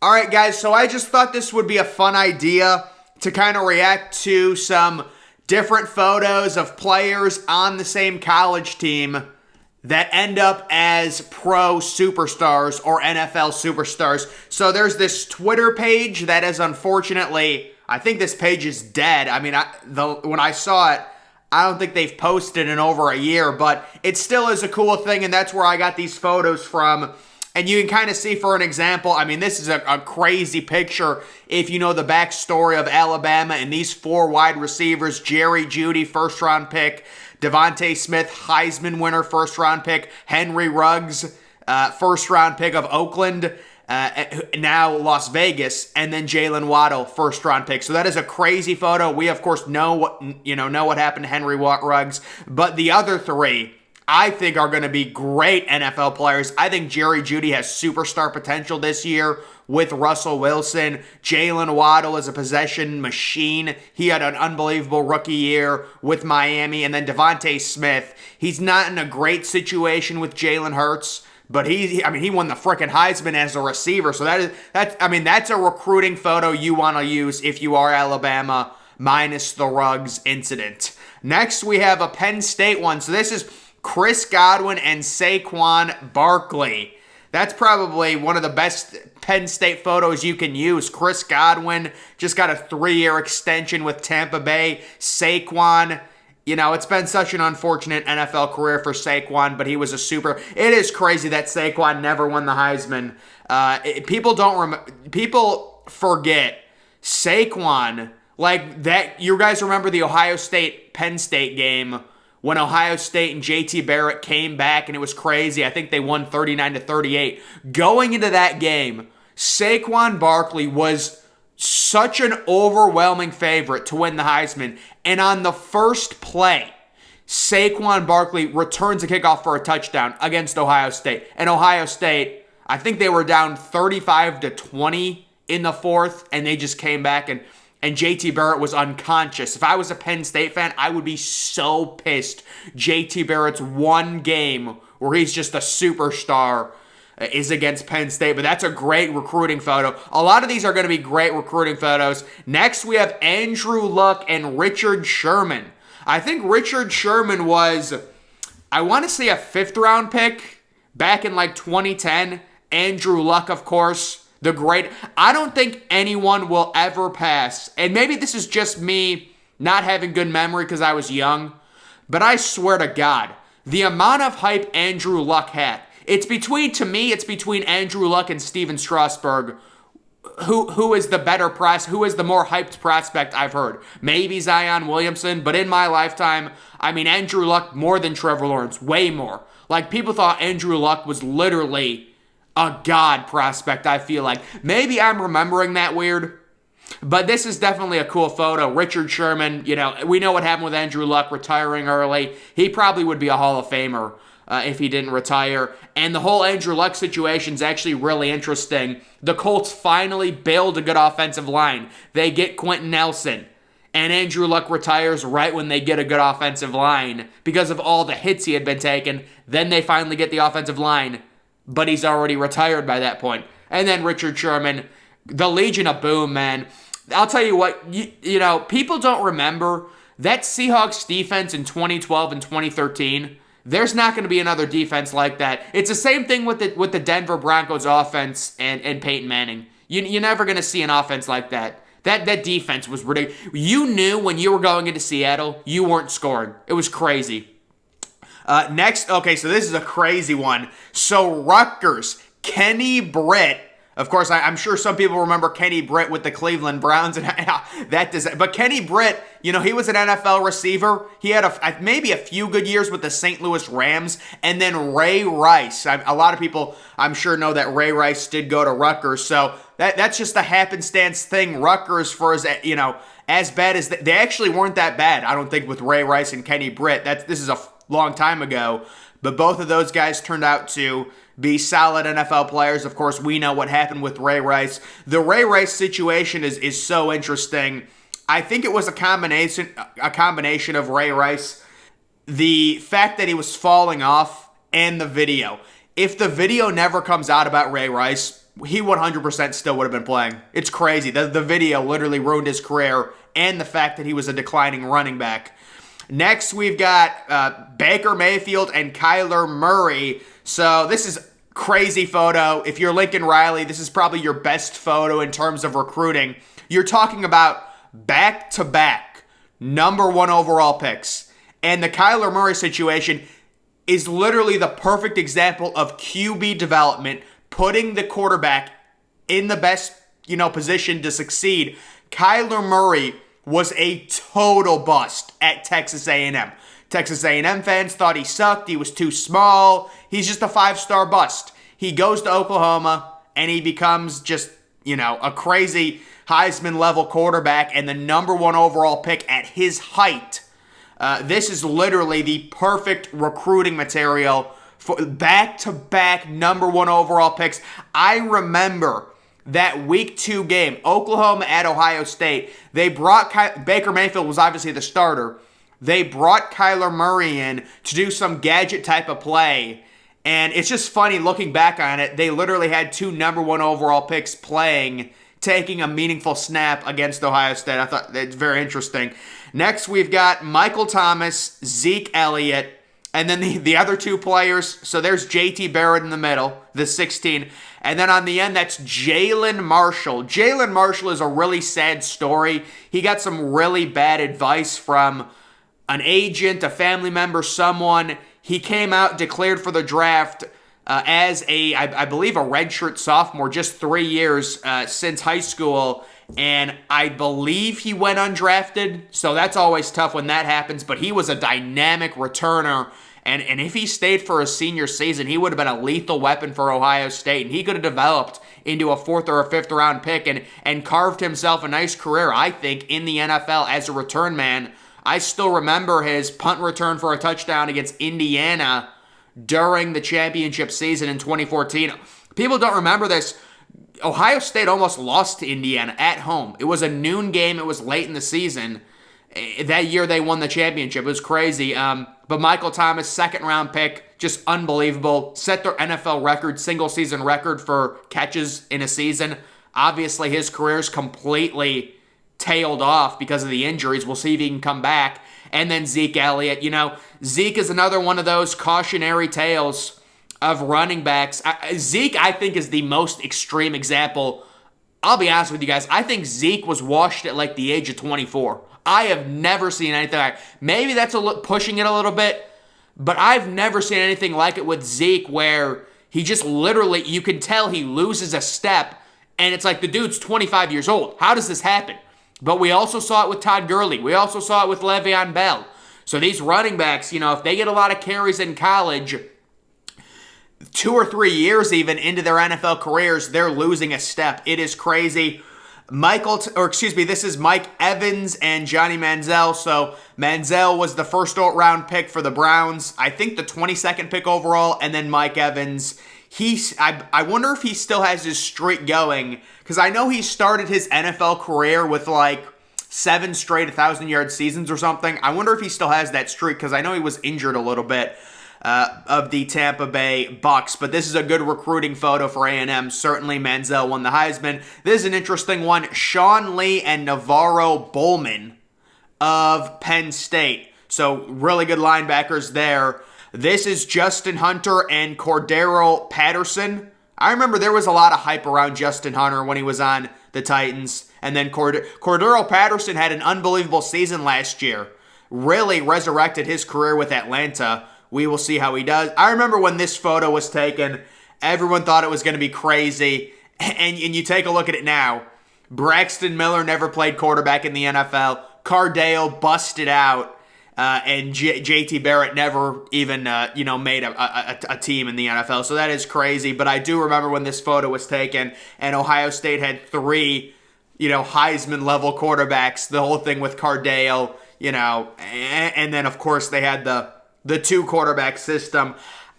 All right, guys, so I just thought this would be a fun idea to kind of react to some different photos of players on the same college team that end up as pro superstars or NFL superstars. So there's this Twitter page that is unfortunately, I think this page is dead. I mean, when I saw it, I don't think they've posted in over a year, but it still is a cool thing, and that's where I got these photos from. And you can kind of see, for an example, I mean, this is a crazy picture if you know the backstory of Alabama and these four wide receivers: Jerry Jeudy, first-round pick; Devontae Smith, Heisman winner, first-round pick; Henry Ruggs, first-round pick of Oakland, now Las Vegas; and then Jalen Waddle, first-round pick. So that is a crazy photo. We, of course, know what happened to Henry Ruggs, but the other three, I think, are going to be great NFL players. I think Jerry Jeudy has superstar potential this year with Russell Wilson. Jalen Waddle is a possession machine. He had an unbelievable rookie year with Miami. And then Devontae Smith, he's not in a great situation with Jalen Hurts, but he won the frickin' Heisman as a receiver. So that's a recruiting photo you want to use if you are Alabama, minus the Ruggs incident. Next, we have a Penn State one. So this is Chris Godwin and Saquon Barkley. That's probably one of the best Penn State photos you can use. Chris Godwin just got a 3-year extension with Tampa Bay. Saquon, it's been such an unfortunate NFL career for Saquon, but he was a super. It is crazy that Saquon never won the Heisman. People forget Saquon, like that. You guys remember the Ohio State-Penn State game when Ohio State and JT Barrett came back, and it was crazy. I think they won 39-38. Going into that game, Saquon Barkley was such an overwhelming favorite to win the Heisman. And on the first play, Saquon Barkley returns a kickoff for a touchdown against Ohio State. And Ohio State, I think they were down 35-20 in the fourth, and they just came back, and JT Barrett was unconscious. If I was a Penn State fan, I would be so pissed. JT Barrett's one game where he's just a superstar is against Penn State. But that's a great recruiting photo. A lot of these are going to be great recruiting photos. Next, we have Andrew Luck and Richard Sherman. I think Richard Sherman was, I want to say, a 5th-round pick back in like 2010. Andrew Luck, of course, the great. I don't think anyone will ever pass, and maybe this is just me not having good memory because I was young, but I swear to God, the amount of hype Andrew Luck had, it's between Andrew Luck and Steven Strasburg, who is the better who is the more hyped prospect I've heard. Maybe Zion Williamson, but in my lifetime, Andrew Luck more than Trevor Lawrence, way more. Like, people thought Andrew Luck was literally a god prospect, I feel like. Maybe I'm remembering that weird, but this is definitely a cool photo. Richard Sherman, we know what happened with Andrew Luck retiring early. He probably would be a Hall of Famer if he didn't retire. And the whole Andrew Luck situation is actually really interesting. The Colts finally build a good offensive line. They get Quentin Nelson, and Andrew Luck retires right when they get a good offensive line because of all the hits he had been taking. Then they finally get the offensive line, but he's already retired by that point. And then Richard Sherman, the Legion of Boom, man. I'll tell you what, people don't remember that Seahawks defense in 2012 and 2013. There's not going to be another defense like that. It's the same thing with the Denver Broncos offense and Peyton Manning. You're never going to see an offense like that. That defense was ridiculous. You knew when you were going into Seattle, you weren't scoring. It was crazy. Next, okay, so this is a crazy one. So Rutgers, Kenny Britt. Of course, I'm sure some people remember Kenny Britt with the Cleveland Browns, and but Kenny Britt, he was an NFL receiver. He had maybe a few good years with the St. Louis Rams, and then Ray Rice. A lot of people, I'm sure, know that Ray Rice did go to Rutgers, so that's just a happenstance thing. Rutgers, for as bad as they actually weren't that bad, I don't think, with Ray Rice and Kenny Britt. This is a long time ago, but both of those guys turned out to be solid NFL players. Of course, we know what happened with Ray Rice. The Ray Rice situation is so interesting. I think it was a combination of Ray Rice, the fact that he was falling off, and the video. If the video never comes out about Ray Rice, he 100% still would have been playing. It's crazy. The video literally ruined his career and the fact that he was a declining running back. Next, we've got Baker Mayfield and Kyler Murray. So this is crazy photo. If you're Lincoln Riley, this is probably your best photo in terms of recruiting. You're talking about back-to-back number 1 overall picks. And the Kyler Murray situation is literally the perfect example of QB development, putting the quarterback in the best, position to succeed. Kyler Murray was a total bust at Texas A&M. Texas A&M fans thought he sucked. He was too small. He's just a 5-star bust. He goes to Oklahoma and he becomes just, a crazy Heisman-level quarterback and the number 1 overall pick at his height. This is literally the perfect recruiting material for back-to-back number 1 overall picks. I remember that week 2 game, Oklahoma at Ohio State. They brought Baker Mayfield was obviously the starter. They brought Kyler Murray in to do some gadget type of play. And it's just funny looking back on it. They literally had 2 number 1 overall picks taking a meaningful snap against Ohio State. I thought that's very interesting. Next, we've got Michael Thomas, Zeke Elliott, and then the other 2 players. So there's JT Barrett in the middle, the 16. And then on the end, that's Jalen Marshall. Jalen Marshall is a really sad story. He got some really bad advice from an agent, a family member, someone. He came out, declared for the draft as I believe, a redshirt sophomore, just 3 years since high school. And I believe he went undrafted, so that's always tough when that happens. But he was a dynamic returner, and if he stayed for his senior season, he would have been a lethal weapon for Ohio State, and he could have developed into a 4th or a 5th round pick and carved himself a nice career, I think, in the NFL as a return man. I still remember his punt return for a touchdown against Indiana during the championship season in 2014. People don't remember this. Ohio State almost lost to Indiana at home. It was a noon game. It was late in the season. That year they won the championship. It was crazy. But Michael Thomas, 2nd round pick, just unbelievable. Set their NFL record, single season record for catches in a season. Obviously his career's completely tailed off because of the injuries. We'll see if he can come back. And then Zeke Elliott. Zeke is another one of those cautionary tales of running backs. Zeke, I think, is the most extreme example. I'll be honest with you guys. I think Zeke was washed at like the age of 24. I have never seen anything like it. Maybe that's pushing it a little bit, but I've never seen anything like it with Zeke where he just literally, you can tell he loses a step, and it's like the dude's 25 years old. How does this happen? But we also saw it with Todd Gurley. We also saw it with Le'Veon Bell. So these running backs, if they get a lot of carries in college, 2 or 3 years even into their NFL careers, they're losing a step. It is crazy. This is Mike Evans and Johnny Manziel. So Manziel was the 1st round pick for the Browns. I think the 22nd pick overall, and then Mike Evans. I wonder if he still has his streak going, because I know he started his NFL career with like 7 straight 1,000-yard seasons or something. I wonder if he still has that streak, because I know he was injured a little bit of the Tampa Bay Bucks. But this is a good recruiting photo for A&M. Certainly Manziel won the Heisman. This is an interesting one. Sean Lee and Navarro Bowman of Penn State. So really good linebackers there. This is Justin Hunter and Cordero Patterson. I remember there was a lot of hype around Justin Hunter when he was on the Titans. And then Cordero Patterson had an unbelievable season last year. Really resurrected his career with Atlanta. We will see how he does. I remember when this photo was taken, everyone thought it was going to be crazy. And you take a look at it now. Braxton Miller never played quarterback in the NFL. Cordero busted out. And JT Barrett never even, made a team in the NFL. So that is crazy. But I do remember when this photo was taken and Ohio State had 3, Heisman-level quarterbacks. The whole thing with Cordero, and then, of course, they had the 2-quarterback system.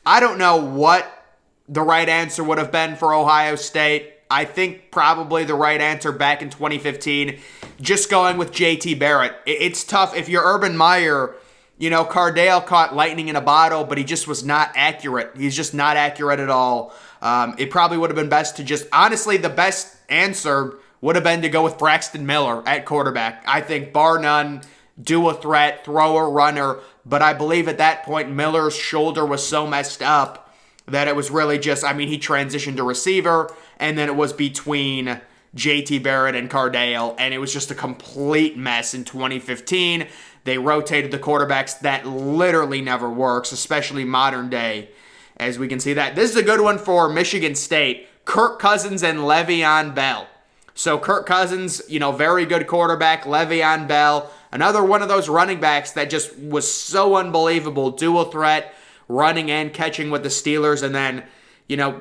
I don't know what the right answer would have been for Ohio State. I think probably the right answer back in 2015, just going with JT Barrett. It's tough. If you're Urban Meyer, Cordero caught lightning in a bottle, but he just was not accurate. He's just not accurate at all. It probably would have been best to just, honestly, the best answer would have been to go with Braxton Miller at quarterback. I think, bar none, dual threat, thrower, runner. But I believe at that point, Miller's shoulder was so messed up that it was really just, he transitioned to receiver, and then it was between JT Barrett and Cordero, and it was just a complete mess in 2015. They rotated the quarterbacks. That literally never works, especially modern day, as we can see that. This is a good one for Michigan State. Kirk Cousins and Le'Veon Bell. So Kirk Cousins, very good quarterback. Le'Veon Bell, another one of those running backs that just was so unbelievable. Dual threat, running and catching with the Steelers, and then,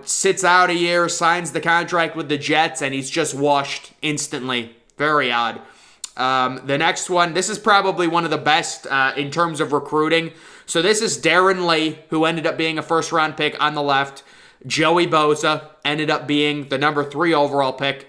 sits out a year, signs the contract with the Jets, and he's just washed instantly. Very odd. The next one, this is probably one of the best in terms of recruiting. So this is Darren Lee, who ended up being a first-round pick on the left. Joey Bosa ended up being the number 3 overall pick.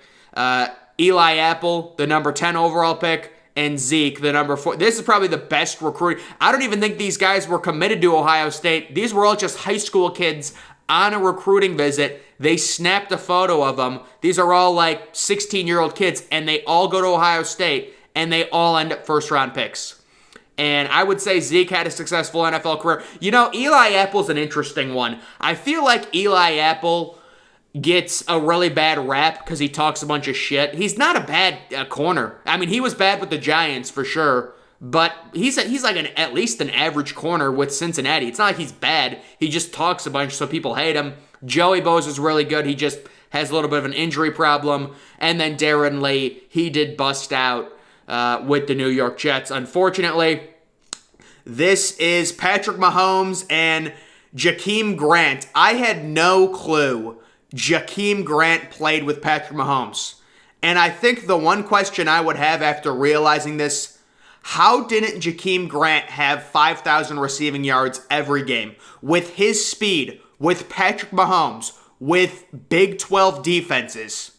Eli Apple, the number 10 overall pick. And Zeke, the number 4. This is probably the best recruit. I don't even think these guys were committed to Ohio State. These were all just high school kids on a recruiting visit. They snapped a photo of them. These are all like 16-year-old kids, and they all go to Ohio State, and they all end up first-round picks. And I would say Zeke had a successful NFL career. Eli Apple's an interesting one. I feel like Eli Apple gets a really bad rap because he talks a bunch of shit. He's not a bad corner. He was bad with the Giants for sure, but he's like at least an average corner with Cincinnati. It's not like he's bad. He just talks a bunch, so people hate him. Joey Bosa's really good. He just has a little bit of an injury problem. And then Darren Lee, he did bust out with the New York Jets, unfortunately. This is Patrick Mahomes and Jakeem Grant. I had no clue Jakeem Grant played with Patrick Mahomes. And I think the one question I would have after realizing this, how didn't Jakeem Grant have 5,000 receiving yards every game? With his speed, with Patrick Mahomes, with Big 12 defenses.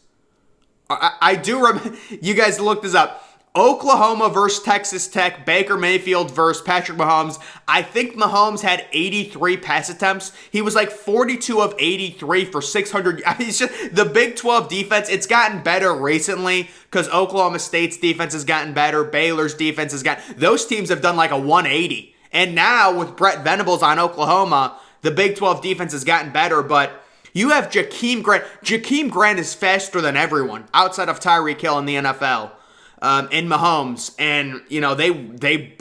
I do remember, you guys looked this up. Oklahoma versus Texas Tech, Baker Mayfield versus Patrick Mahomes. I think Mahomes had 83 pass attempts. He was like 42 of 83 for 600. It's just the Big 12 defense. It's gotten better recently because Oklahoma State's defense has gotten better. Baylor's defense has gotten. Those teams have done like a 180. And now with Brett Venables on Oklahoma, the Big 12 defense has gotten better. But you have Jakeem Grant. Jakeem Grant is faster than everyone outside of Tyreek Hill in the NFL. And Mahomes, and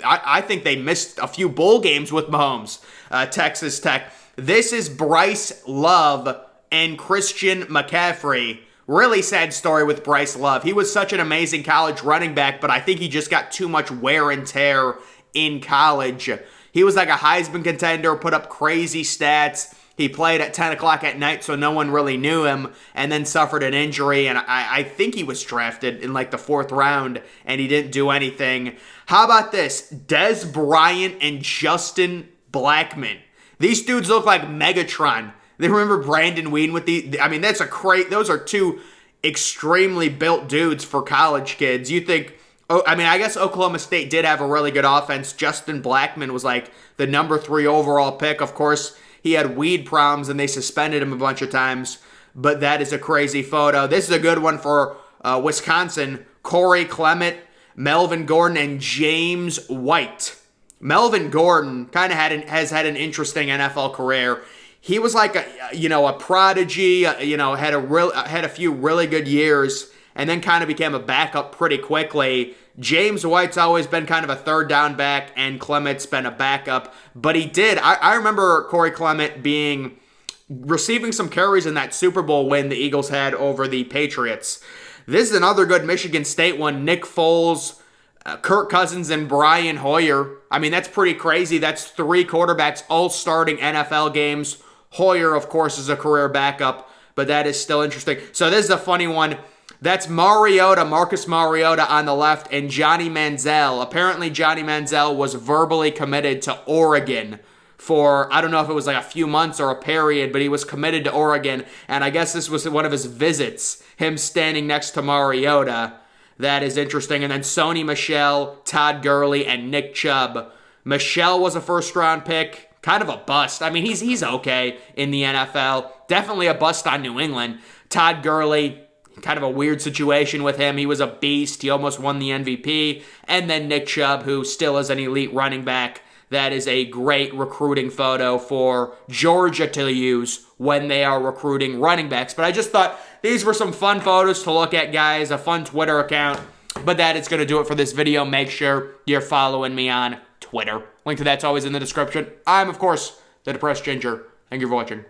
I think they missed a few bowl games with Mahomes, Texas Tech. This is Bryce Love and Christian McCaffrey. Really sad story with Bryce Love. He was such an amazing college running back, but I think he just got too much wear and tear in college. He was like a Heisman contender, put up crazy stats. He played at 10 o'clock at night, so no one really knew him, and then suffered an injury, and I think he was drafted in like the 4th round, and he didn't do anything. How about this? Des Bryant and Justin Blackmon. These dudes look like Megatron. They remember Brandon Weeden with those are two extremely built dudes for college kids. You think, I guess Oklahoma State did have a really good offense. Justin Blackmon was like the number 3 overall pick. Of course, he had weed problems, and they suspended him a bunch of times. But that is a crazy photo. This is a good one for Wisconsin. Corey Clement, Melvin Gordon, and James White. Melvin Gordon kind of has had an interesting NFL career. He was like a prodigy. Had a few really good years, and then kind of became a backup pretty quickly. James White's always been kind of a 3rd down back, and Clement's been a backup. But he did. I remember Corey Clement receiving some carries in that Super Bowl win the Eagles had over the Patriots. This is another good Michigan State one. Nick Foles, Kirk Cousins, and Brian Hoyer. That's pretty crazy. That's 3 quarterbacks all starting NFL games. Hoyer, of course, is a career backup, but that is still interesting. So this is a funny one. That's Marcus Mariota on the left, and Johnny Manziel. Apparently, Johnny Manziel was verbally committed to Oregon for, I don't know if it was like a few months or a period, but he was committed to Oregon, and I guess this was one of his visits, him standing next to Mariota. That is interesting. And then Sony Michel, Todd Gurley, and Nick Chubb. Michelle was a first-round pick. Kind of a bust. I mean, he's okay in the NFL. Definitely a bust on New England. Todd Gurley, kind of a weird situation with him. He was a beast. He almost won the MVP. And then Nick Chubb, who still is an elite running back. That is a great recruiting photo for Georgia to use when they are recruiting running backs. But I just thought these were some fun photos to look at, guys. A fun Twitter account. But that is going to do it for this video. Make sure you're following me on Twitter. Link to that's always in the description. I'm, of course, the Depressed Ginger. Thank you for watching.